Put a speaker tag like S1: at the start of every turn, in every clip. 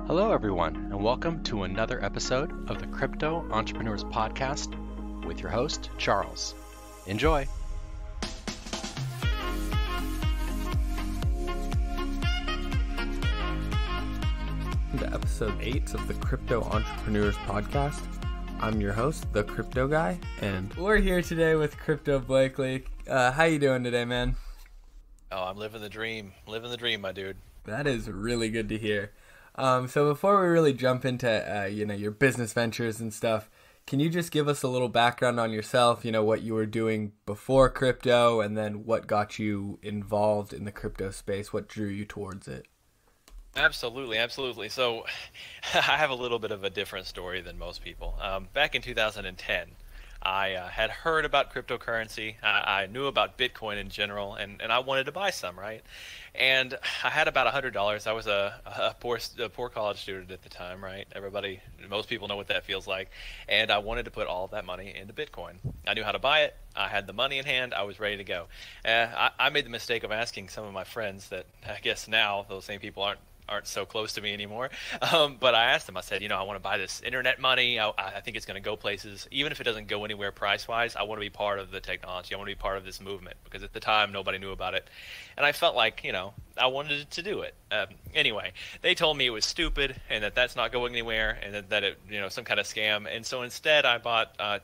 S1: Hello, everyone, and welcome to another episode of the Crypto Entrepreneurs Podcast with your host, Charles. Enjoy.
S2: To episode 8 of the Crypto Entrepreneurs Podcast. I'm your host, the Crypto Guy, and we're here today with Crypto Blakely. How you doing today, man?
S3: Oh, I'm living the dream, my dude.
S2: That is really good to hear. So before we really jump into, your business ventures and stuff, can you just give us a little background on yourself, what you were doing before crypto, and then what got you involved in the crypto space, what drew you towards it?
S3: Absolutely. So I have a little bit of a different story than most people. Back in 2010, I had heard about cryptocurrency. I knew about Bitcoin in general, and I wanted to buy some, right? And I had about $100. I was a poor college student at the time, right? Most people know what that feels like. And I wanted to put all of that money into Bitcoin. I knew how to buy it. I had the money in hand. I was ready to go. I made the mistake of asking some of my friends that I guess now those same people aren't so close to me anymore. But I asked them, I said, I want to buy this internet money. I think it's going to go places. Even if it doesn't go anywhere price-wise, I want to be part of the technology. I want to be part of this movement because at the time, nobody knew about it. And I felt like, I wanted to do it. Anyway, they told me it was stupid and that's not going anywhere and that it, some kind of scam. And so instead I bought, I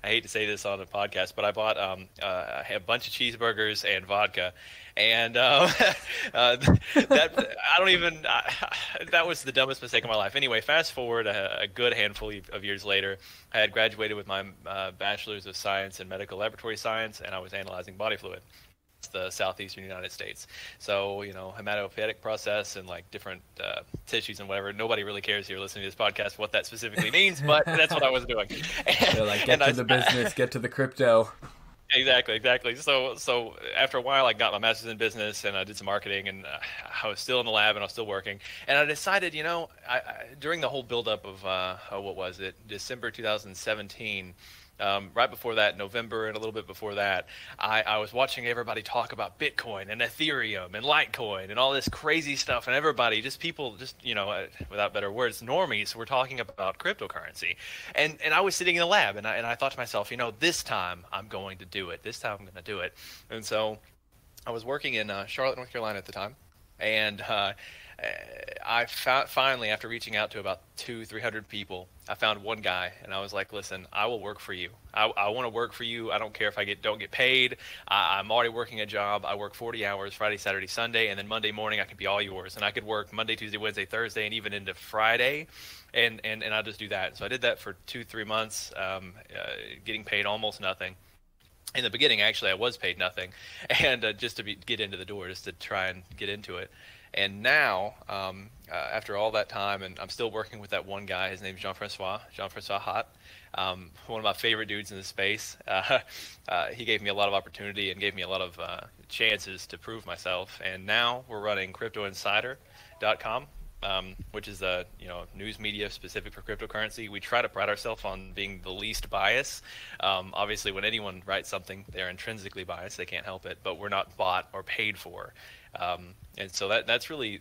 S3: hate to say this on a podcast, but I bought a bunch of cheeseburgers and vodka. And that was the dumbest mistake of my life. Anyway, fast forward a good handful of years later, I had graduated with my bachelor's of science in medical laboratory science, and I was analyzing body fluid. It's the southeastern United States. So, hematopoietic process and like different tissues and whatever. Nobody really cares if you're listening to this podcast what that specifically means, but that's what I was doing.
S2: They're like, get to the business, get to the crypto.
S3: Exactly. So after a while, I got my master's in business and I did some marketing, and I was still in the lab and I was still working. And I decided, during the whole buildup of December 2017. Right before that, November and a little bit before that, I was watching everybody talk about Bitcoin and Ethereum and Litecoin and all this crazy stuff, and everybody, without better words, normies were talking about cryptocurrency. And I was sitting in the lab, and I thought to myself, this time I'm going to do it. This time I'm going to do it. And so I was working in Charlotte, North Carolina at the time, and I found, finally, after reaching out to about 200-300 people, I found one guy, and I was like, listen, I will work for you. I want to work for you. I don't care if I don't get paid. I'm already working a job. I work 40 hours, Friday, Saturday, Sunday, and then Monday morning I could be all yours. And I could work Monday, Tuesday, Wednesday, Thursday, and even into Friday, and I'll just do that. So I did that for 2-3 months, getting paid almost nothing. In the beginning, actually, I was paid nothing, and just to get into the door, just to try and get into it. And now, after all that time, and I'm still working with that one guy. His name's Jean-Francois Hott, one of my favorite dudes in the space. He gave me a lot of opportunity and gave me a lot of chances to prove myself. And now we're running CryptoInsider.com, which is a news media specific for cryptocurrency. We try to pride ourselves on being the least biased. Obviously, when anyone writes something, they're intrinsically biased. They can't help it. But we're not bought or paid for. And so that's really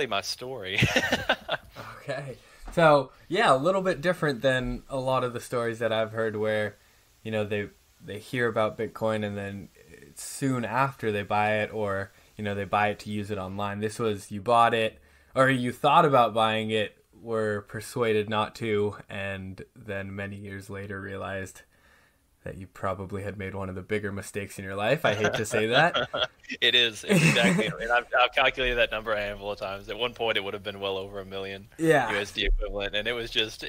S3: my story.
S2: Okay. So, yeah, a little bit different than a lot of the stories that I've heard where, they hear about Bitcoin and then soon after they buy it, or, they buy it to use it online. This was, you bought it, or you thought about buying it, were persuaded not to, and then many years later realized that you probably had made one of the bigger mistakes in your life. I hate to say that.
S3: It is. Exactly. I mean, I've calculated that number a handful of times. At one point, it would have been well over $1 million USD equivalent, and it was just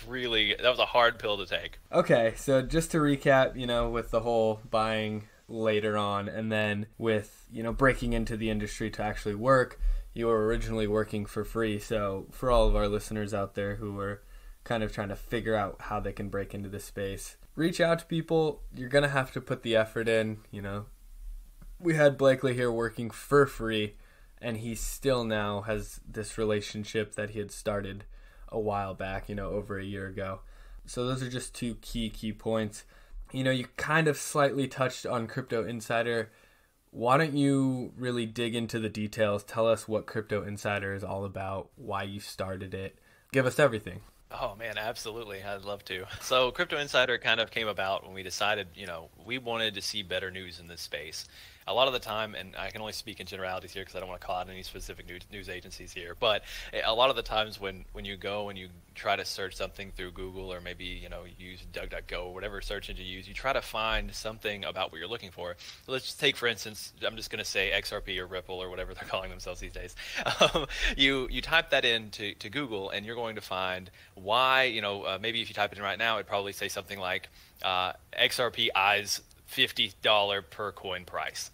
S3: really, that was a hard pill to take.
S2: Okay, so just to recap, with the whole buying later on, and then with breaking into the industry to actually work, you were originally working for free. So for all of our listeners out there who are kind of trying to figure out how they can break into this space, reach out to people. You're going to have to put the effort in. We had Blakely here working for free, and he still now has this relationship that he had started a while back, over a year ago. So those are just two key points. You kind of slightly touched on Crypto Insider. why don't you really dig into the details? Tell us what Crypto Insider is all about, why you started it. Give us everything.
S3: Oh man, absolutely. I'd love to. So Crypto Insider kind of came about when we decided, we wanted to see better news in this space. A lot of the time, and I can only speak in generalities here because I don't want to call out any specific news agencies here, but a lot of the times when you go and you try to search something through Google, or maybe, you use DuckDuckGo or whatever search engine you use, you try to find something about what you're looking for. So let's just take, for instance, I'm just going to say XRP or Ripple or whatever they're calling themselves these days. You type that into Google, and you're going to find why, maybe if you type it in right now, it'd probably say something like XRP eyes $50 per coin price.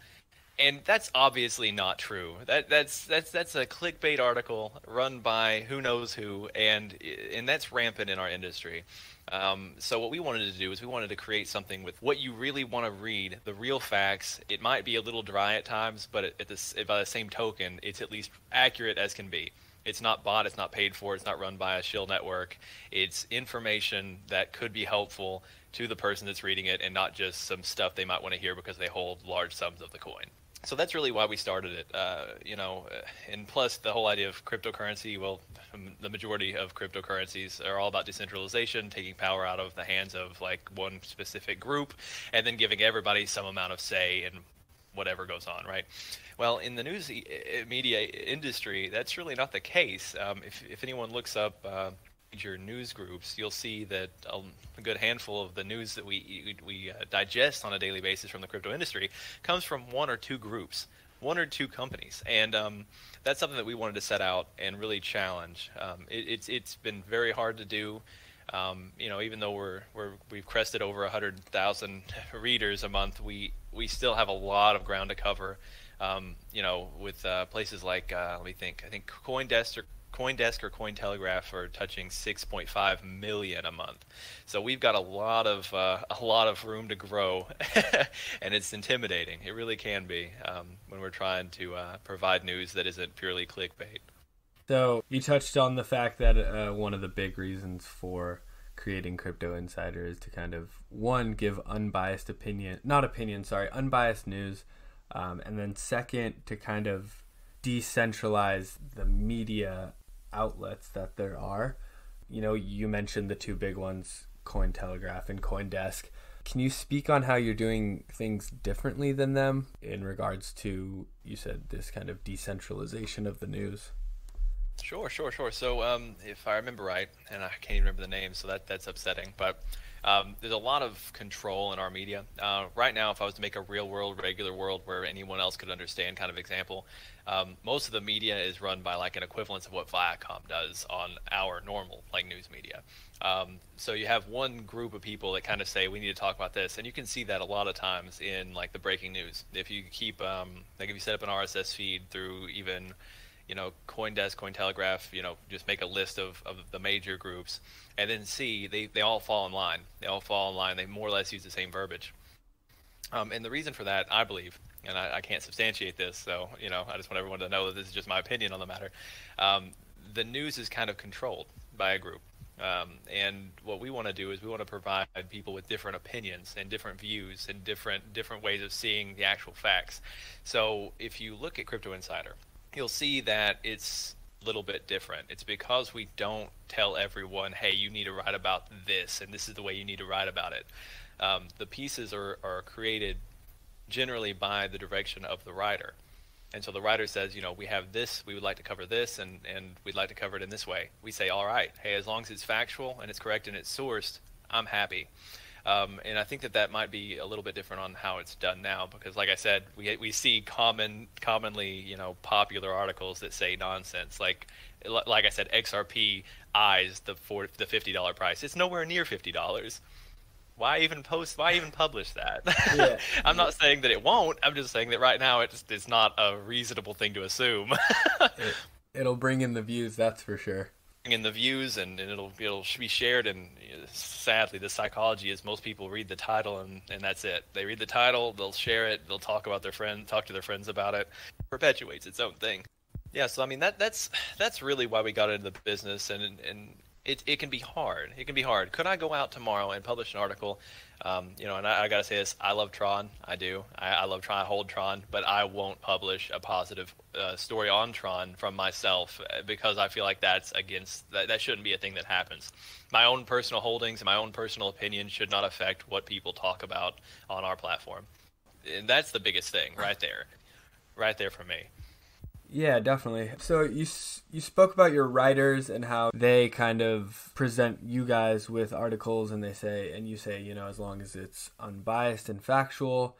S3: And that's obviously not true. That's a clickbait article run by who knows who, and that's rampant in our industry. So what we wanted to do is we wanted to create something with what you really want to read, the real facts. It might be a little dry at times, but by the same token, it's at least accurate as can be. It's not bought, it's not paid for, it's not run by a shill network. It's information that could be helpful to the person that's reading it, and not just some stuff they might want to hear because they hold large sums of the coin. So that's really why we started it, and plus the whole idea of cryptocurrency. Well, the majority of cryptocurrencies are all about decentralization, taking power out of the hands of like one specific group, and then giving everybody some amount of say in whatever goes on, right? Well, in the news media industry, that's really not the case. If anyone looks up major news groups, you'll see that a good handful of the news that we digest on a daily basis from the crypto industry comes from one or two groups, one or two companies, and that's something that we wanted to set out and really challenge. It's been very hard to do. Even though we've crested over 100,000 readers a month, we still have a lot of ground to cover. With places like let me think. I think CoinDesk or Cointelegraph are touching 6.5 million a month. So we've got a lot of room to grow, and it's intimidating. It really can be when we're trying to provide news that isn't purely clickbait.
S2: So you touched on the fact that one of the big reasons for creating Crypto Insider is to kind of, one, give unbiased unbiased news, and then second, to kind of decentralize the media outlets that there are. You mentioned the two big ones, Cointelegraph and CoinDesk. Can you speak on how you're doing things differently than them in regards to, you said, this kind of decentralization of the news?
S3: Sure. So if I remember right, and I can't even remember the name, so that's upsetting, but there's a lot of control in our media. Right now, if I was to make a real world, regular world where anyone else could understand kind of example, most of the media is run by like an equivalence of what Viacom does on our normal like news media. So you have one group of people that kind of say, we need to talk about this. And you can see that a lot of times in like the breaking news. If you keep, like if you set up an RSS feed through even, CoinDesk, Cointelegraph, just make a list of the major groups, and then see they all fall in line. They more or less use the same verbiage. And the reason for that, I believe, and I can't substantiate this, so, I just want everyone to know that this is just my opinion on the matter. The news is kind of controlled by a group. And what we want to do is we want to provide people with different opinions and different views and different ways of seeing the actual facts. So if you look at Crypto Insider, you'll see that it's a little bit different. It's because we don't tell everyone, hey, you need to write about this, and this is the way you need to write about it. The pieces are created generally by the direction of the writer. And so the writer says, we have this, we would like to cover this, and we'd like to cover it in this way. We say, all right, hey, as long as it's factual and it's correct and it's sourced, I'm happy. And I think that might be a little bit different on how it's done now, because like I said, we see commonly, popular articles that say nonsense. Like I said, XRP eyes the $50 price. It's nowhere near $50. Why even publish that? Yeah. I'm not saying that it won't. I'm just saying that right now it's not a reasonable thing to assume.
S2: It'll bring in the views, that's for sure.
S3: In the views, and it'll be shared, and sadly the psychology is most people read the title and that's it. They read the title, they'll share it, they'll talk to their friends about it. Perpetuates its own thing. Yeah, so I mean that's really why we got into the business, and it can be hard. It can be hard. Could I go out tomorrow and publish an article? And I gotta say this: I love Tron. I do. I love Tron. I hold Tron, but I won't publish a positive story on Tron from myself because I feel like that's against that. That shouldn't be a thing that happens. My own personal holdings and my own personal opinion should not affect what people talk about on our platform. And that's the biggest thing right there for me.
S2: Yeah, definitely. So you spoke about your writers and how they kind of present you guys with articles, and you say, as long as it's unbiased and factual,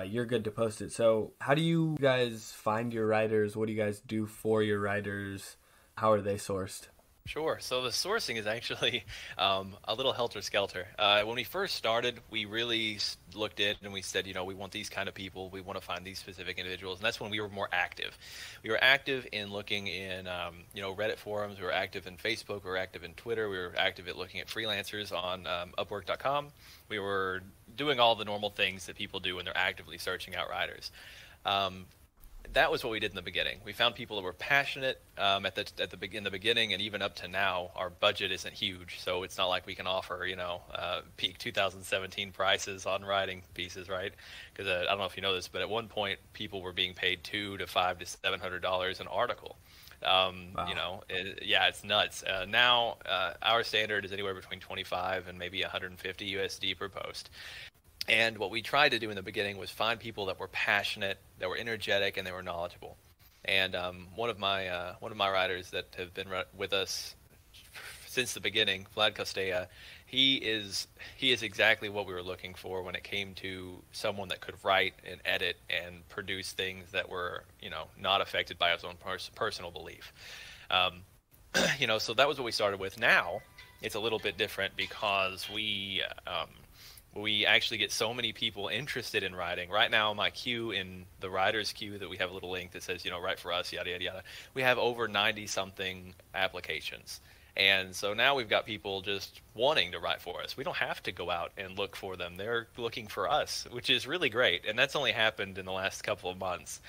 S2: you're good to post it. So how do you guys find your writers? What do you guys do for your writers? How are they sourced?
S3: Sure. So the sourcing is actually a little helter-skelter. When we first started, we really looked at and we said, we want these kind of people. We want to find these specific individuals. And that's when we were more active. We were active in looking in, Reddit forums. We were active in Facebook. We were active in Twitter. We were active at looking at freelancers on Upwork.com. We were doing all the normal things that people do when they're actively searching out writers. That was what we did in the beginning. We found people that were passionate in the beginning, and even up to now, our budget isn't huge, so it's not like we can offer peak 2017 prices on writing pieces, right? Because I don't know if you know this, but at one point, people were being paid $200 to $500 to $700 an article.
S2: Wow.
S3: It's nuts. Now, our standard is anywhere between 25 and maybe 150 USD per post. And what we tried to do in the beginning was find people that were passionate, that were energetic, and they were knowledgeable. And one of my writers that have been with us since the beginning, Vlad Kostea, he is exactly what we were looking for when it came to someone that could write and edit and produce things that were not affected by his own personal belief. So that was what we started with. Now it's a little bit different because we actually get so many people interested in writing. Right now, my queue in the writer's queue that we have a little link that says, write for us, yada, yada, yada. We have over 90-something applications. And so now we've got people just wanting to write for us. We don't have to go out and look for them. They're looking for us, which is really great. And that's only happened in the last couple of months,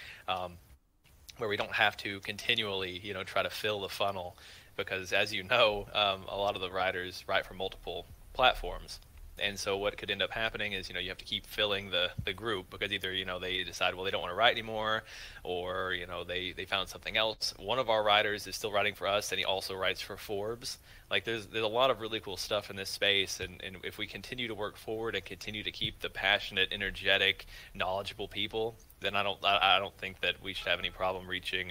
S3: where we don't have to continually, try to fill the funnel. Because as you know, a lot of the writers write for multiple platforms. And so what could end up happening is, you have to keep filling the group because either, they decide, well, they don't want to write anymore, or, they found something else. One of our writers is still writing for us, and he also writes for Forbes. Like there's a lot of really cool stuff in this space. And if we continue to work forward and continue to keep the passionate, energetic, knowledgeable people, then I don't think that we should have any problem reaching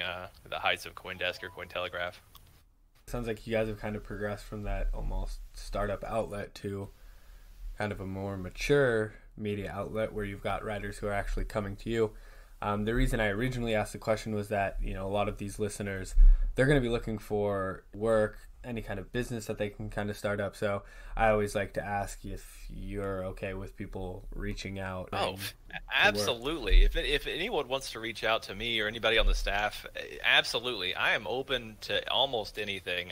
S3: the heights of CoinDesk or Cointelegraph.
S2: Sounds like you guys have kind of progressed from that almost startup outlet to kind of a more mature media outlet where you've got writers who are actually coming to you. The reason I originally asked the question was that, a lot of these listeners, they're going to be looking for work, any kind of business that they can kind of start up. So I always like to ask if you're okay with people reaching out.
S3: Oh, absolutely. If anyone wants to reach out to me or anybody on the staff, absolutely. I am open to almost anything.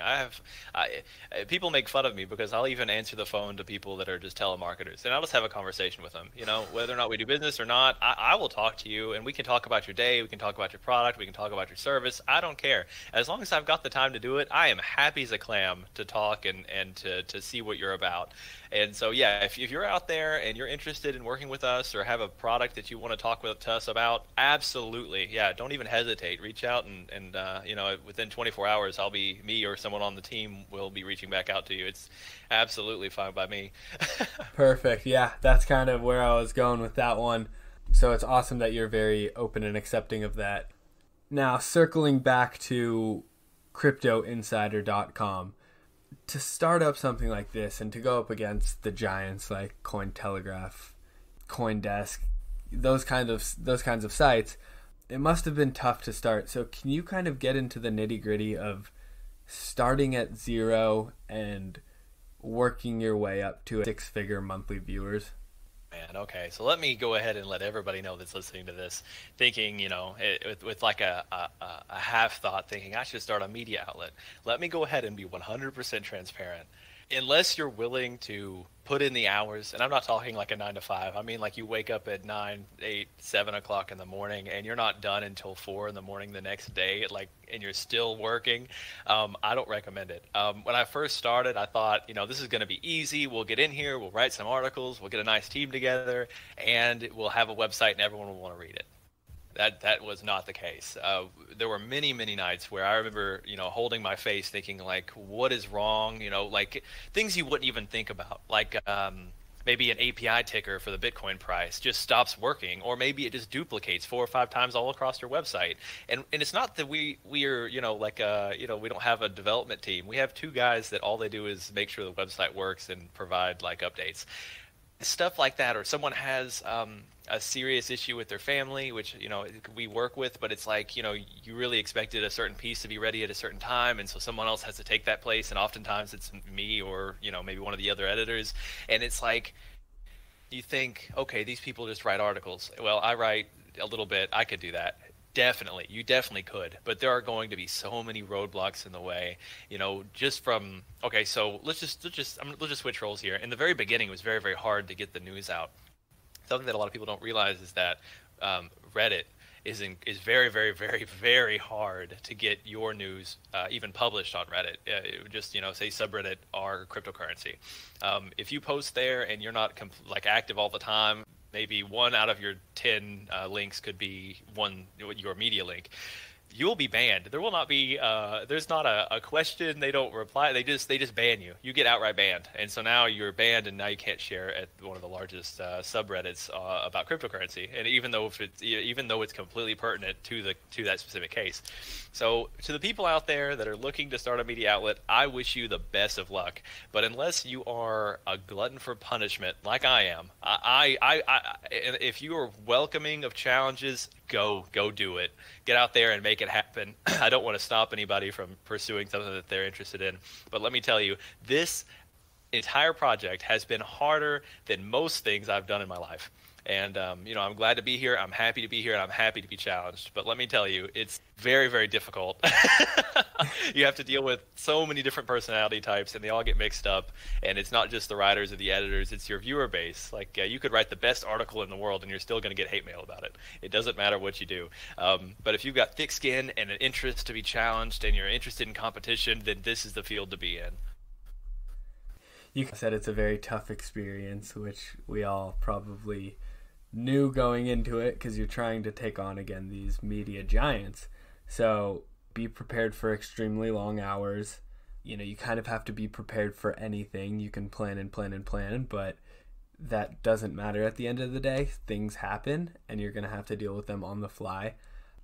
S3: People make fun of me because I'll even answer the phone to people that are just telemarketers, and I'll just have a conversation with them. Whether or not we do business or not, I will talk to you, and we can talk about your day, we can talk about your product, we can talk about your service. I don't care. As long as I've got the time to do it, I am happy as a clam to talk and to see what you're about. And so, yeah, if you're out there and you're interested in working with us or have a product that you want to talk to us about, absolutely, yeah, don't even hesitate. Reach out and within 24 hours, me or someone on the team will be reaching back out to you. It's absolutely fine by me.
S2: Perfect. Yeah, that's kind of where I was going with that one. So it's awesome that you're very open and accepting of that. Now, circling back to cryptoinsider.com, to start up something like this and to go up against the giants like Cointelegraph, CoinDesk, those kinds of sites, it must have been tough to start. So can you kind of get into the nitty-gritty of starting at zero and working your way up to 6-figure monthly viewers?
S3: Man, okay, so let me go ahead and let everybody know that's listening to this, thinking, with like a half thought, thinking I should start a media outlet. Let me go ahead and be 100% transparent. Unless you're willing to put in the hours, and I'm not talking like a 9 to 5. I mean, like you wake up at 9, 8, 7 o'clock in the morning, and you're not done until 4 in the morning the next day, like, and you're still working. I don't recommend it. When I first started, I thought, this is going to be easy. We'll get in here, we'll write some articles, we'll get a nice team together, and we'll have a website, and everyone will want to read it. That was not the case. There were many, many nights where I remember, holding my face thinking, like, what is wrong? Like things you wouldn't even think about, like maybe an API ticker for the Bitcoin price just stops working, or maybe it just duplicates 4 or 5 times all across your website. And it's not that we are, we don't have a development team. We have 2 guys that all they do is make sure the website works and provide like updates. Stuff like that, or someone has a serious issue with their family, which we work with, but it's like you really expected a certain piece to be ready at a certain time, and so someone else has to take that place, and oftentimes it's me or maybe one of the other editors, and it's like you think, okay, these people just write articles. Well, I write a little bit. I could do that. Definitely, you definitely could, but there are going to be so many roadblocks in the way. Just from so let's just switch roles here. In the very beginning, it was very, very hard to get the news out. Something that a lot of people don't realize is that Reddit is very, very, very, very hard to get your news even published on Reddit. Just say subreddit r cryptocurrency. If you post there and you're not active all the time, maybe 1 out of your 10 links could be your media link. You'll be banned. There will not be. There's not a question. They don't reply. They just ban you. You get outright banned, and so now you're banned, and now you can't share at one of the largest subreddits about cryptocurrency. And even though it's completely pertinent to that specific case. So to the people out there that are looking to start a media outlet, I wish you the best of luck. But unless you are a glutton for punishment like I am, if you are welcoming of challenges, go do it. Get out there and make it happen. I don't want to stop anybody from pursuing something that they're interested in, but let me tell you, this entire project has been harder than most things I've done in my life. And I'm glad to be here. I'm happy to be here, and I'm happy to be challenged. But let me tell you, it's very, very difficult. You have to deal with so many different personality types, and they all get mixed up. And it's not just the writers or the editors; it's your viewer base. Like you could write the best article in the world, and you're still going to get hate mail about it. It doesn't matter what you do. But if you've got thick skin and an interest to be challenged, and you're interested in competition, then this is the field to be in.
S2: You said it's a very tough experience, which we all probably knew going into it, because you're trying to take on again these media giants. So be prepared for extremely long hours. You kind of have to be prepared for anything. You can plan and plan and plan, but that doesn't matter at the end of the day. Things happen, and you're going to have to deal with them on the fly.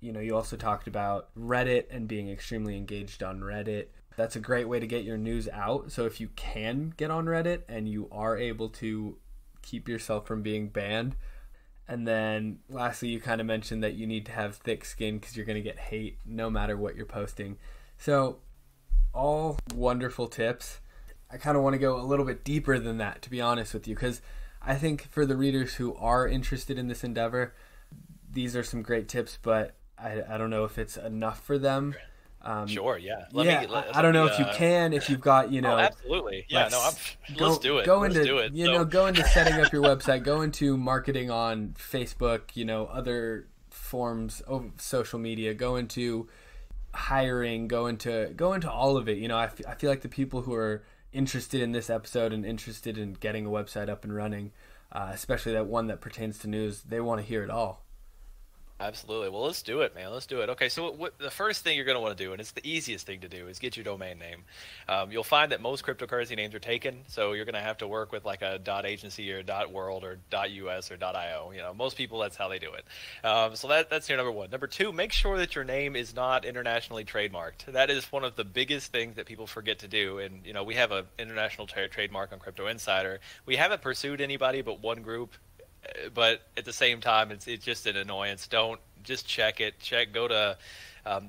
S2: You also talked about Reddit and being extremely engaged on Reddit. That's a great way to get your news out. So if you can get on Reddit and you are able to keep yourself from being banned. And then lastly, you kind of mentioned that you need to have thick skin because you're going to get hate no matter what you're posting. So all wonderful tips. I kind of want to go a little bit deeper than that, to be honest with you, because I think for the readers who are interested in this endeavor, these are some great tips, but I don't know if it's enough for them.
S3: Sure, yeah.
S2: I don't know if you can, if you've got,
S3: Oh, absolutely. Yeah, let's do it.
S2: Go into,
S3: let's do it.
S2: Go into setting up your website, go into marketing on Facebook, other forms of social media, go into hiring, go into all of it. I feel like the people who are interested in this episode and interested in getting a website up and running, especially that one that pertains to news, they want to hear it all.
S3: Absolutely. Well, let's do it, man. Let's do it. Okay, so the first thing you're going to want to do, and it's the easiest thing to do, is get your domain name. You'll find that most cryptocurrency names are taken, so you're going to have to work with like a .agency or .world or .us or .io. Most people, that's how they do it. So that's your number one. Number two, make sure that your name is not internationally trademarked. That is one of the biggest things that people forget to do. And, we have an international trademark on Crypto Insider. We haven't pursued anybody but one group. But at the same time, it's just an annoyance. Don't just check it. Go to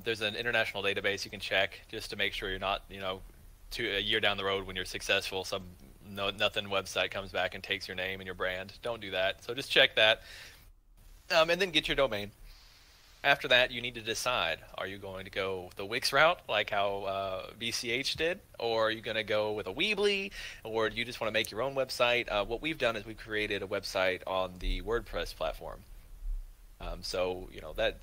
S3: there's an international database you can check just to make sure you're not a year down the road when you're successful, some nothing website comes back and takes your name and your brand. Don't do that. So just check that, and then get your domain. After that, you need to decide, are you going to go the Wix route, like how BCH did, or are you going to go with a Weebly, or do you just want to make your own website? What we've done is we've created a website on the WordPress platform. So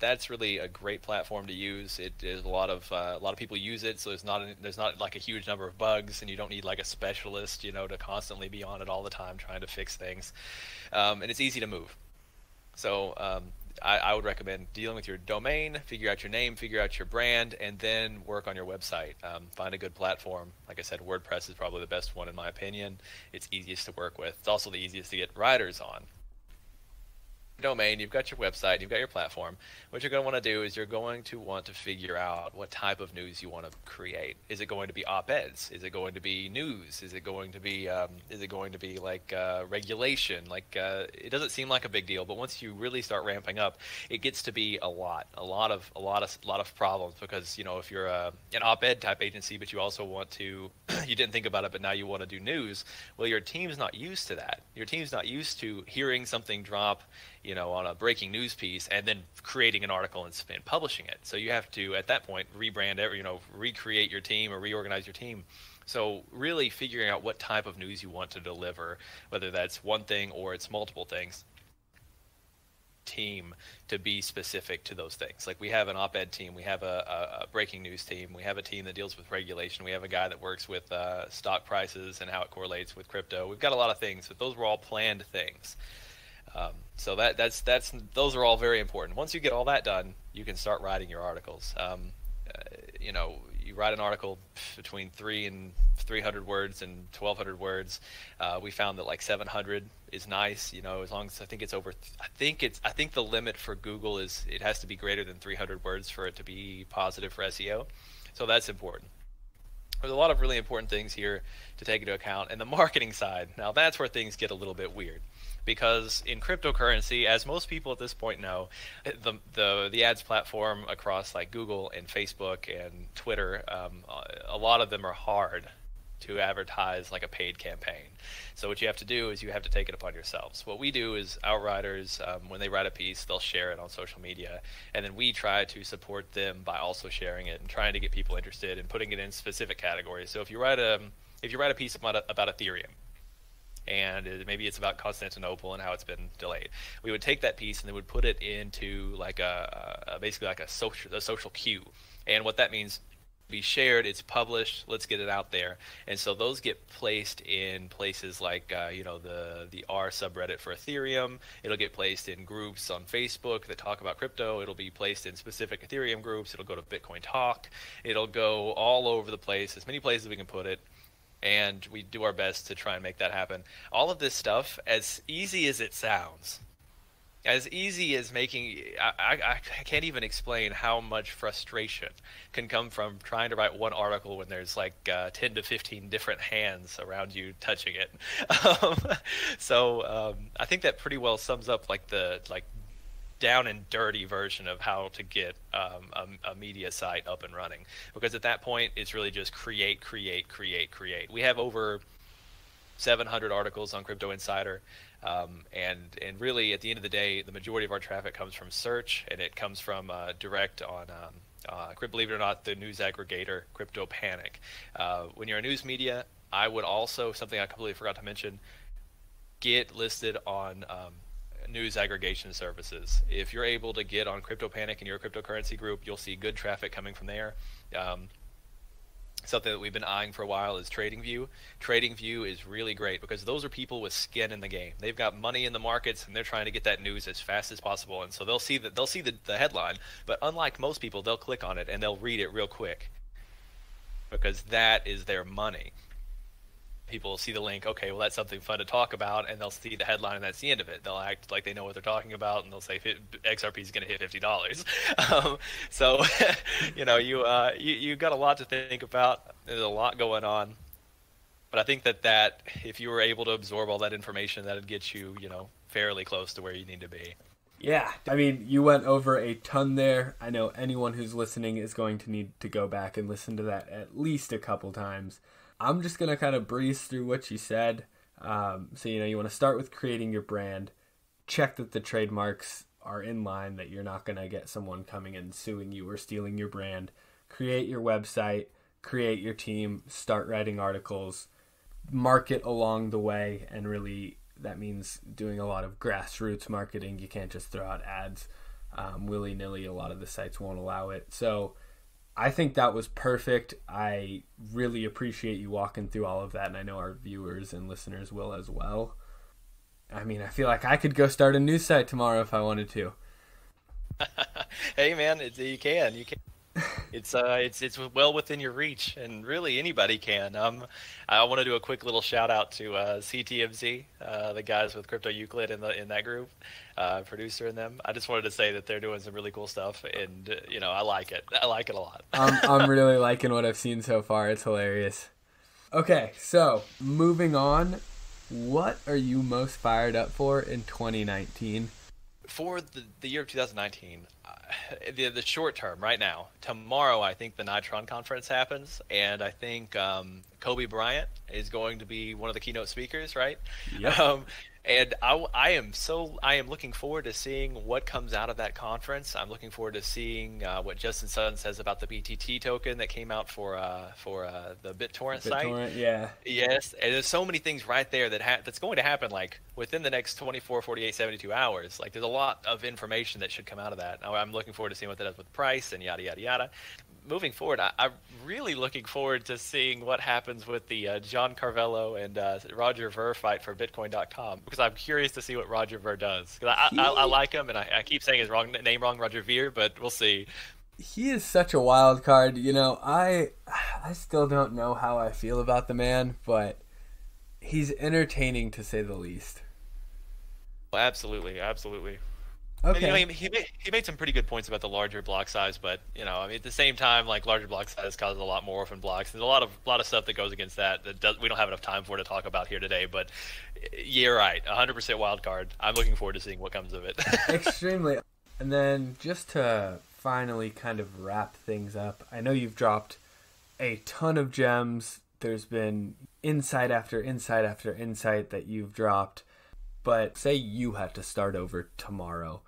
S3: that's really a great platform to use. It is a lot of people use it, so there's not like a huge number of bugs, and you don't need like a specialist, to constantly be on it all the time trying to fix things. And it's easy to move. So I would recommend dealing with your domain, figure out your name, figure out your brand, and then work on your website. Find a good platform. Like I said, WordPress is probably the best one in my opinion. It's easiest to work with. It's also the easiest to get writers on. Domain, you've got your website, you've got your platform. What you're going to want to do is you're going to want to figure out what type of news you want to create. Is it going to be op-eds? Is it going to be news? Is it going to be like regulation? It doesn't seem like a big deal, but once you really start ramping up, it gets to be a lot of problems, because if you're an op-ed type agency, but you also want to you didn't think about it, but now you want to do news. Well, your team's not used to that. Your team's not used to hearing something drop on a breaking news piece and then creating an article and publishing it. So you have to, at that point, recreate your team or reorganize your team. So really figuring out what type of news you want to deliver, whether that's one thing or it's multiple things, team to be specific to those things. Like we have an op-ed team, we have a breaking news team, we have a team that deals with regulation, we have a guy that works with stock prices and how it correlates with crypto. We've got a lot of things, but those were all planned things. So those are all very important. Once you get all that done, you can start writing your articles. You write an article between 300 words and 1,200 words. We found that like 700 is nice. As long as I think it's over. I think the limit for Google is it has to be greater than 300 words for it to be positive for SEO. So that's important. There's a lot of really important things here to take into account. And the marketing side, now that's where things get a little bit weird. Because in cryptocurrency, as most people at this point know, the ads platform across like Google and Facebook and Twitter, a lot of them are hard to advertise like a paid campaign. So what you have to do is you have to take it upon yourselves. What we do is our writers, when they write a piece, they'll share it on social media, and then we try to support them by also sharing it and trying to get people interested and putting it in specific categories. So if you write a piece about Ethereum, and maybe it's about Constantinople and how it's been delayed, we would take that piece and then would put it into like basically like a social queue. And what that means, be shared, it's published, let's get it out there. And so those get placed in places like the r subreddit for Ethereum. It'll get placed in groups on Facebook that talk about crypto. It'll be placed in specific Ethereum groups. It'll go to Bitcoin Talk. It'll go all over the place, as many places we can put it. And we do our best to try and make that happen. All of this stuff, as easy as it sounds, as easy as making, I can't even explain how much frustration can come from trying to write one article when there's like 10 to 15 different hands around you touching it. I think that pretty well sums up like the down and dirty version of how to get a media site up and running, because at that point it's really just create. We have over 700 articles on Crypto Insider, and really at the end of the day, the majority of our traffic comes from search, and it comes from direct on believe it or not, the news aggregator Crypto Panic. When you're a news media, I would also, something I completely forgot to mention, get listed on news aggregation services. If you're able to get on Crypto Panic and you're a cryptocurrency group, you'll see good traffic coming from there. Something that we've been eyeing for a while is TradingView. TradingView is really great because those are people with skin in the game. They've got money in the markets and they're trying to get that news as fast as possible. And so they'll see the headline, but unlike most people, they'll click on it and they'll read it real quick because that is their money. People will see the link, okay, well, that's something fun to talk about, and they'll see the headline, and that's the end of it. They'll act like they know what they're talking about, and they'll say XRP is going to hit $50. So, you got a lot to think about. There's a lot going on, but I think that if you were able to absorb all that information, that'd get you, fairly close to where you need to be.
S2: Yeah, I mean, you went over a ton there. I know anyone who's listening is going to need to go back and listen to that at least a couple times. I'm just going to kind of breeze through what you said. So, you want to start with creating your brand. Check that the trademarks are in line, that you're not going to get someone coming and suing you or stealing your brand. Create your website, create your team, start writing articles, market along the way, and really that means doing a lot of grassroots marketing. You can't just throw out ads willy-nilly. A lot of the sites won't allow it. So I think that was perfect. I really appreciate you walking through all of that, and I know our viewers and listeners will as well. I mean, I feel like I could go start a news site tomorrow if I wanted to.
S3: Hey man, you can. It's well within your reach, and really anybody can. I want to do a quick little shout out to CTMZ, the guys with Crypto Euclid in that group, producer in them. I just wanted to say that they're doing some really cool stuff, and I like it. I like it a lot.
S2: I'm really liking what I've seen so far. It's hilarious. Okay, so moving on. What are you most fired up for in 2019?
S3: For the year of 2019, the short term right now, tomorrow I think the Nitron conference happens, and I think Kobe Bryant is going to be one of the keynote speakers, right?
S2: Yep.
S3: And I am looking forward to seeing what comes out of that conference. I'm looking forward to seeing what Justin Sun says about the BTT token that came out for the BitTorrent site.
S2: BitTorrent, yeah.
S3: Yes, and there's so many things right there that's going to happen like within the next 24, 48, 72 hours. Like there's a lot of information that should come out of that. I'm looking forward to seeing what that does with price and yada yada yada. Moving forward, I'm really looking forward to seeing what happens with the John Carvello and Roger Ver fight for Bitcoin.com, because I'm curious to see what Roger Ver does. Because I like him, and I keep saying his name wrong, Roger Ver, but we'll see.
S2: He is such a wild card. I still don't know how I feel about the man, but he's entertaining to say the least.
S3: Well, absolutely, absolutely.
S2: Okay.
S3: And, he made some pretty good points about the larger block size, but at the same time, like larger block size causes a lot more orphan blocks. There's a lot of stuff that goes against that we don't have enough time for to talk about here today. But you're right, 100% wild card. I'm looking forward to seeing what comes of it.
S2: Extremely. And then just to finally kind of wrap things up, I know you've dropped a ton of gems. There's been insight after insight after insight that you've dropped. But say you had to start over tomorrow.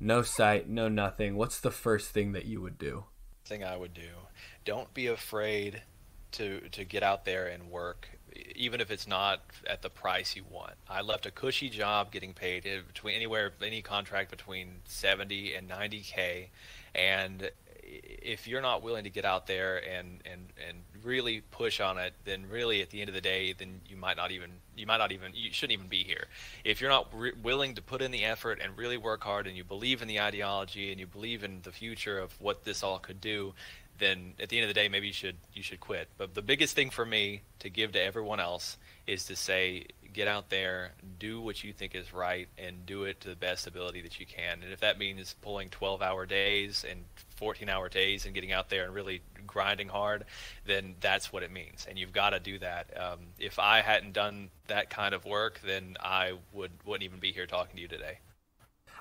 S2: No site, no nothing. What's the first thing that you would do?
S3: Thing I would do. Don't be afraid to get out there and work, even if it's not at the price you want. I left a cushy job getting paid any contract between 70 and 90K, and if you're not willing to get out there and really push on it, then really at the end of the day, then you shouldn't even be here. If you're not willing to put in the effort and really work hard, and you believe in the ideology and you believe in the future of what this all could do, then at the end of the day, maybe you should quit. But the biggest thing for me to give to everyone else is to say, get out there, do what you think is right, and do it to the best ability that you can. And if that means pulling 12-hour days and 14-hour days and getting out there and really grinding hard, then that's what it means. And you've got to do that. If I hadn't done that kind of work, then I wouldn't even be here talking to you today.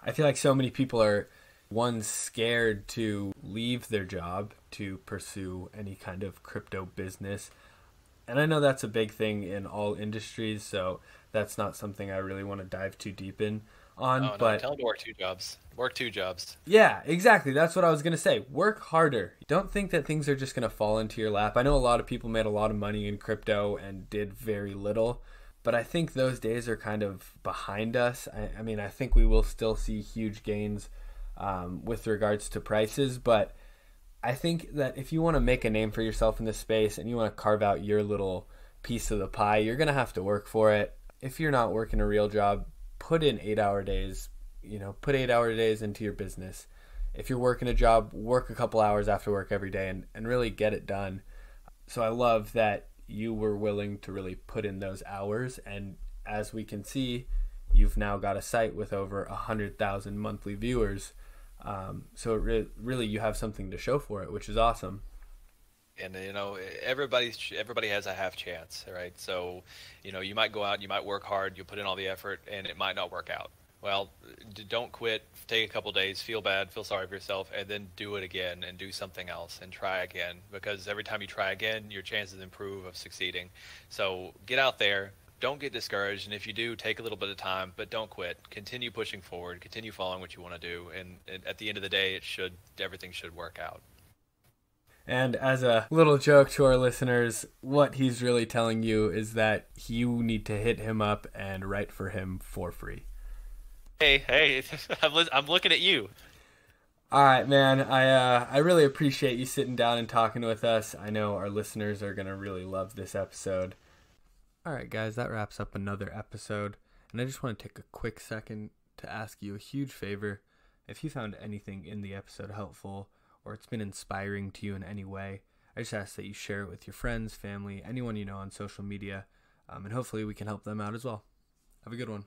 S2: I feel like so many people are, one, scared to leave their job to pursue any kind of crypto business. And I know that's a big thing in all industries, so that's not something I really want to dive too deep in on.
S3: Oh, no,
S2: but
S3: tell them to work two jobs. Work two jobs.
S2: Yeah, exactly. That's what I was going to say. Work harder. Don't think that things are just going to fall into your lap. I know a lot of people made a lot of money in crypto and did very little, but I think those days are kind of behind us. I mean, I think we will still see huge gains with regards to prices, but I think that if you want to make a name for yourself in this space and you want to carve out your little piece of the pie, you're going to have to work for it. If you're not working a real job, put in 8-hour days. Put 8-hour days into your business. If you're working a job, work a couple hours after work every day and really get it done. So I love that you were willing to really put in those hours. And as we can see, you've now got a site with over 100,000 monthly viewers. So really you have something to show for it, which is awesome.
S3: And everybody has a half chance, right? So you might go out, you might work hard, you put in all the effort, and it might not work out. Well, don't quit. Take a couple days, feel bad, feel sorry for yourself, and then do it again and do something else and try again, because every time you try again, your chances improve of succeeding. So get out there, don't get discouraged. And if you do, take a little bit of time, but don't quit. Continue pushing forward. Continue following what you want to do. And at the end of the day, everything should work out.
S2: And as a little joke to our listeners, what he's really telling you is that you need to hit him up and write for him for free.
S3: Hey, I'm looking at you.
S2: All right, man. I really appreciate you sitting down and talking with us. I know our listeners are going to really love this episode. All right, guys, that wraps up another episode. And I just want to take a quick second to ask you a huge favor. If you found anything in the episode helpful, or it's been inspiring to you in any way, I just ask that you share it with your friends, family, anyone you know on social media, and hopefully we can help them out as well. Have a good one.